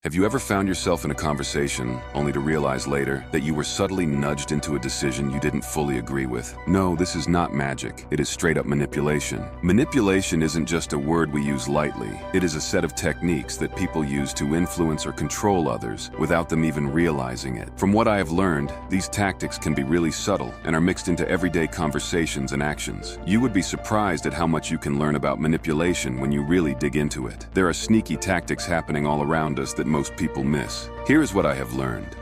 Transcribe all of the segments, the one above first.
Have you ever found yourself in a conversation only to realize later that you were subtly nudged into a decision you didn't fully agree with? No, this is not magic. It is straight up manipulation. Manipulation isn't just a word we use lightly. It is a set of techniques that people use to influence or control others without them even realizing it. From what I have learned, these tactics can be really subtle and are mixed into everyday conversations and actions. You would be surprised at how much you can learn about manipulation when you really dig into it. There are sneaky tactics happening all around us that most people miss. Here is what I have learned.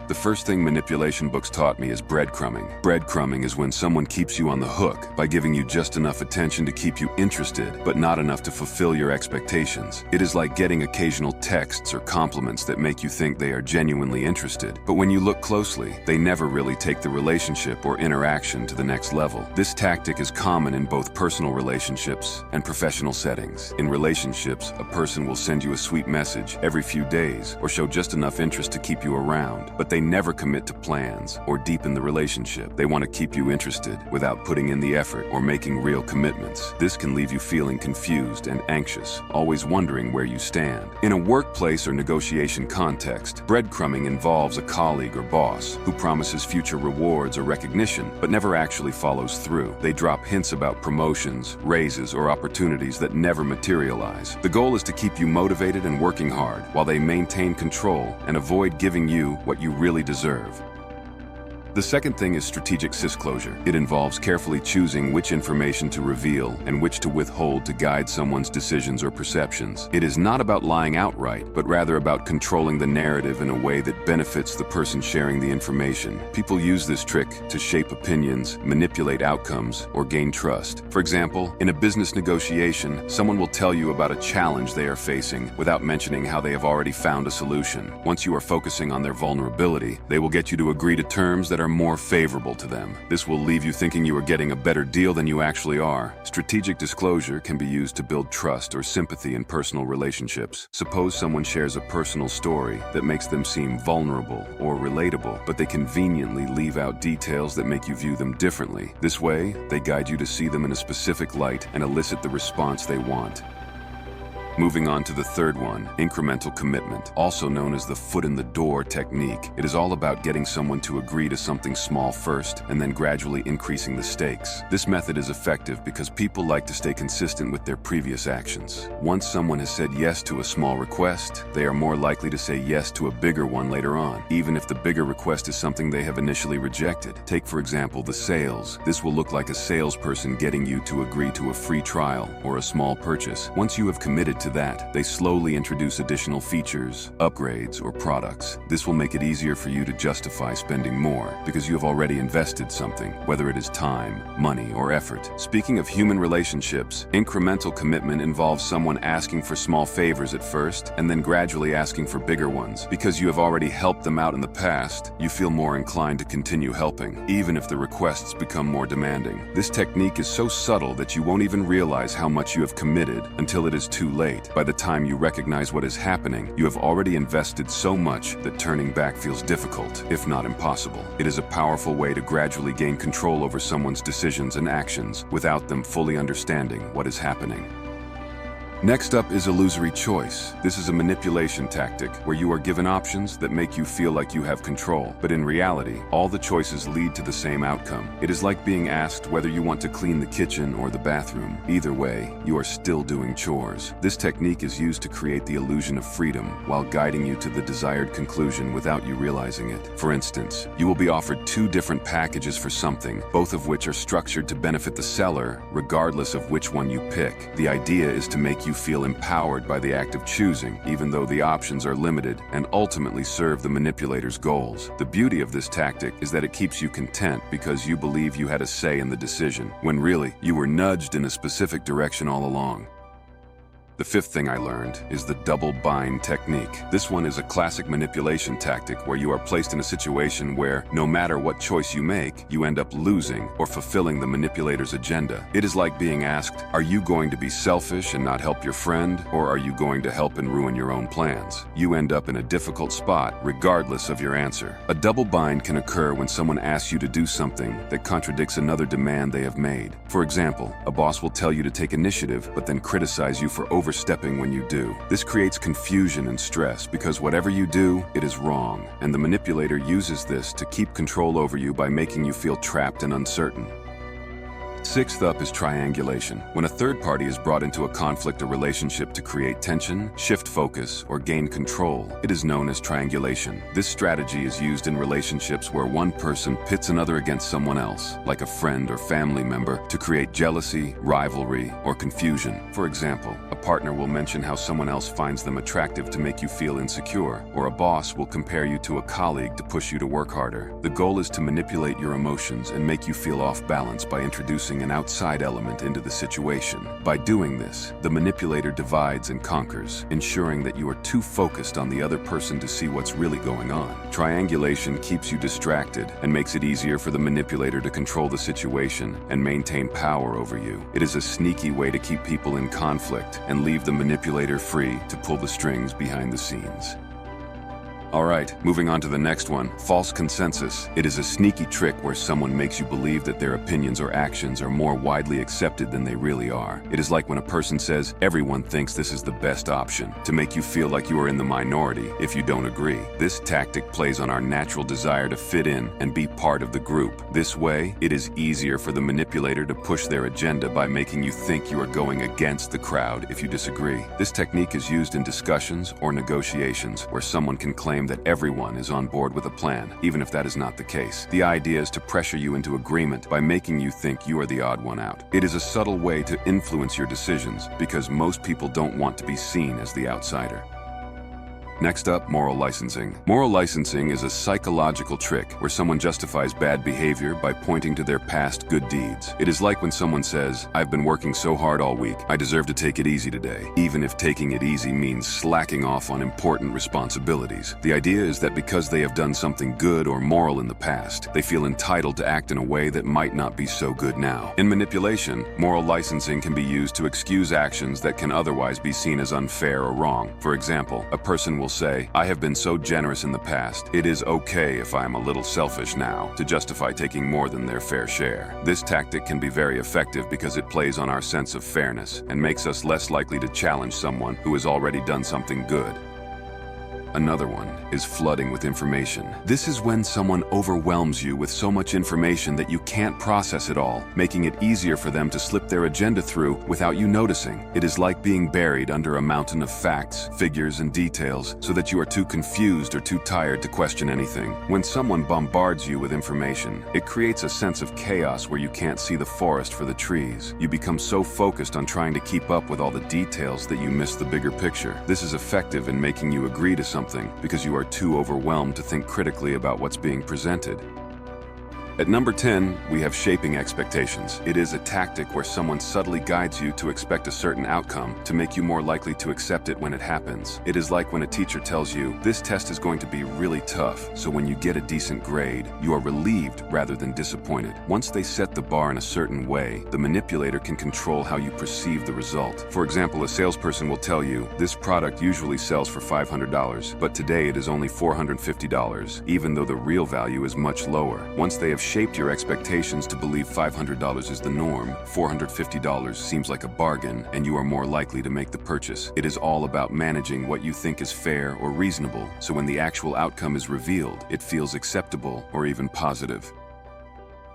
The first thing manipulation books taught me is breadcrumbing. Breadcrumbing is when someone keeps you on the hook by giving you just enough attention to keep you interested, but not enough to fulfill your expectations. It is like getting occasional texts or compliments that make you think they are genuinely interested, but when you look closely, they never really take the relationship or interaction to the next level. This tactic is common in both personal relationships and professional settings. In relationships, a person will send you a sweet message every few days or show just enough interest to keep you around, but they never commit to plans or deepen the relationship. They want to keep you interested without putting in the effort or making real commitments. This can leave you feeling confused and anxious, always wondering where you stand. In a workplace or negotiation context, breadcrumbing involves a colleague or boss who promises future rewards or recognition, but never actually follows through. They drop hints about promotions, raises, or opportunities that never materialize. The goal is to keep you motivated and working hard while they maintain control and avoid giving you what you really deserve. The second thing is strategic disclosure. It involves carefully choosing which information to reveal and which to withhold to guide someone's decisions or perceptions. It is not about lying outright, but rather about controlling the narrative in a way that benefits the person sharing the information. People use this trick to shape opinions, manipulate outcomes, or gain trust. For example, in a business negotiation, someone will tell you about a challenge they are facing without mentioning how they have already found a solution. Once you are focusing on their vulnerability, they will get you to agree to terms that are more favorable to them. This will leave you thinking you are getting a better deal than you actually are. Strategic disclosure can be used to build trust or sympathy in personal relationships. Suppose someone shares a personal story that makes them seem vulnerable or relatable, but they conveniently leave out details that make you view them differently. This way, they guide you to see them in a specific light and elicit the response they want. Moving on to the third one, incremental commitment, also known as the foot in the door technique. It is all about getting someone to agree to something small first and then gradually increasing the stakes. This method is effective because people like to stay consistent with their previous actions. Once someone has said yes to a small request, they are more likely to say yes to a bigger one later on, even if the bigger request is something they have initially rejected. Take, for example, the sales. This will look like a salesperson getting you to agree to a free trial or a small purchase. Once you have committed to that, they slowly introduce additional features, upgrades, or products. This will make it easier for you to justify spending more because you have already invested something, whether it is time, money, or effort. Speaking of human relationships, incremental commitment involves someone asking for small favors at first and then gradually asking for bigger ones. Because you have already helped them out in the past, you feel more inclined to continue helping, even if the requests become more demanding. This technique is so subtle that you won't even realize how much you have committed until it is too late. By the time you recognize what is happening, you have already invested so much that turning back feels difficult, if not impossible. It is a powerful way to gradually gain control over someone's decisions and actions without them fully understanding what is happening. Next up is illusory choice. This is a manipulation tactic where you are given options that make you feel like you have control, but in reality, all the choices lead to the same outcome. It is like being asked whether you want to clean the kitchen or the bathroom. Either way, you are still doing chores. This technique is used to create the illusion of freedom while guiding you to the desired conclusion without you realizing it. For instance, you will be offered two different packages for something, both of which are structured to benefit the seller, regardless of which one you pick. The idea is to make you feel empowered by the act of choosing, even though the options are limited, and ultimately serve the manipulator's goals. The beauty of this tactic is that it keeps you content because you believe you had a say in the decision, when really, you were nudged in a specific direction all along. The fifth thing I learned is the double bind technique. This one is a classic manipulation tactic where you are placed in a situation where, no matter what choice you make, you end up losing or fulfilling the manipulator's agenda. It is like being asked, are you going to be selfish and not help your friend, or are you going to help and ruin your own plans? You end up in a difficult spot regardless of your answer. A double bind can occur when someone asks you to do something that contradicts another demand they have made. For example, a boss will tell you to take initiative but then criticize you for over overstepping when you do. This creates confusion and stress because whatever you do, it is wrong, and the manipulator uses this to keep control over you by making you feel trapped and uncertain. Sixth up is triangulation. When a third party is brought into a conflict or relationship to create tension, shift focus, or gain control, it is known as triangulation. This strategy is used in relationships where one person pits another against someone else, like a friend or family member, to create jealousy, rivalry, or confusion. For example, a partner will mention how someone else finds them attractive to make you feel insecure, or a boss will compare you to a colleague to push you to work harder. The goal is to manipulate your emotions and make you feel off balance by introducing an outside element into the situation. By doing this, the manipulator divides and conquers, ensuring that you are too focused on the other person to see what's really going on. Triangulation keeps you distracted and makes it easier for the manipulator to control the situation and maintain power over you. It is a sneaky way to keep people in conflict and leave the manipulator free to pull the strings behind the scenes. Alright, moving on to the next one, false consensus. It is a sneaky trick where someone makes you believe that their opinions or actions are more widely accepted than they really are. It is like when a person says, everyone thinks this is the best option, to make you feel like you are in the minority if you don't agree. This tactic plays on our natural desire to fit in and be part of the group. This way, it is easier for the manipulator to push their agenda by making you think you are going against the crowd if you disagree. This technique is used in discussions or negotiations where someone can claim that everyone is on board with a plan, even if that is not the case. The idea is to pressure you into agreement by making you think you are the odd one out. It is a subtle way to influence your decisions because most people don't want to be seen as the outsider. Next up, moral licensing. Moral licensing is a psychological trick where someone justifies bad behavior by pointing to their past good deeds. It is like when someone says, I've been working so hard all week, I deserve to take it easy today, even if taking it easy means slacking off on important responsibilities. The idea is that because they have done something good or moral in the past, they feel entitled to act in a way that might not be so good now. In manipulation, moral licensing can be used to excuse actions that can otherwise be seen as unfair or wrong. For example, a person will say, I have been so generous in the past, it is okay if I am a little selfish now, to justify taking more than their fair share. This tactic can be very effective because it plays on our sense of fairness and makes us less likely to challenge someone who has already done something good. Another one is flooding with information. This is when someone overwhelms you with so much information that you can't process it all, making it easier for them to slip their agenda through without you noticing. It is like being buried under a mountain of facts, figures, and details so that you are too confused or too tired to question anything. When someone bombards you with information, it creates a sense of chaos where you can't see the forest for the trees. You become so focused on trying to keep up with all the details that you miss the bigger picture. This is effective in making you agree to something because you are too overwhelmed to think critically about what's being presented. At number 10, we have shaping expectations. It is a tactic where someone subtly guides you to expect a certain outcome to make you more likely to accept it when it happens. It is like when a teacher tells you, this test is going to be really tough, so when you get a decent grade, you are relieved rather than disappointed. Once they set the bar in a certain way, the manipulator can control how you perceive the result. For example, a salesperson will tell you, this product usually sells for $500, but today it is only $450, even though the real value is much lower. Once they have shaped your expectations to believe $500 is the norm, $450 seems like a bargain, and you are more likely to make the purchase. It is all about managing what you think is fair or reasonable, so when the actual outcome is revealed, it feels acceptable or even positive.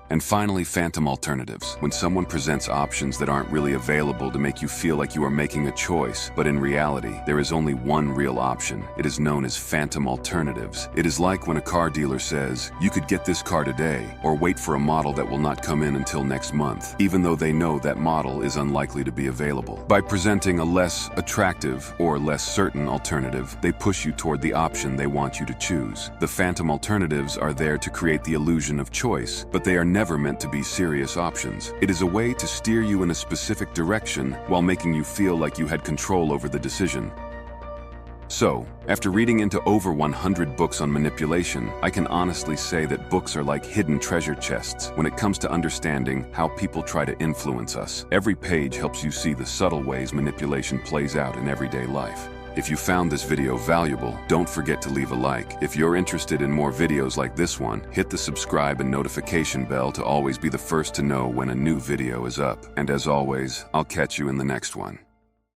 And finally, phantom alternatives. When someone presents options that aren't really available to make you feel like you are making a choice, but in reality, there is only one real option. It is known as phantom alternatives. It is like when a car dealer says, you could get this car today, or wait for a model that will not come in until next month, even though they know that model is unlikely to be available. By presenting a less attractive or less certain alternative, they push you toward the option they want you to choose. The phantom alternatives are there to create the illusion of choice, but they are never meant to be serious options. It is a way to steer you in a specific direction while making you feel like you had control over the decision. So, after reading into over 100 books on manipulation, I can honestly say that books are like hidden treasure chests when it comes to understanding how people try to influence us. Every page helps you see the subtle ways manipulation plays out in everyday life. If you found this video valuable, don't forget to leave a like. If you're interested in more videos like this one, hit the subscribe and notification bell to always be the first to know when a new video is up. And as always, I'll catch you in the next one.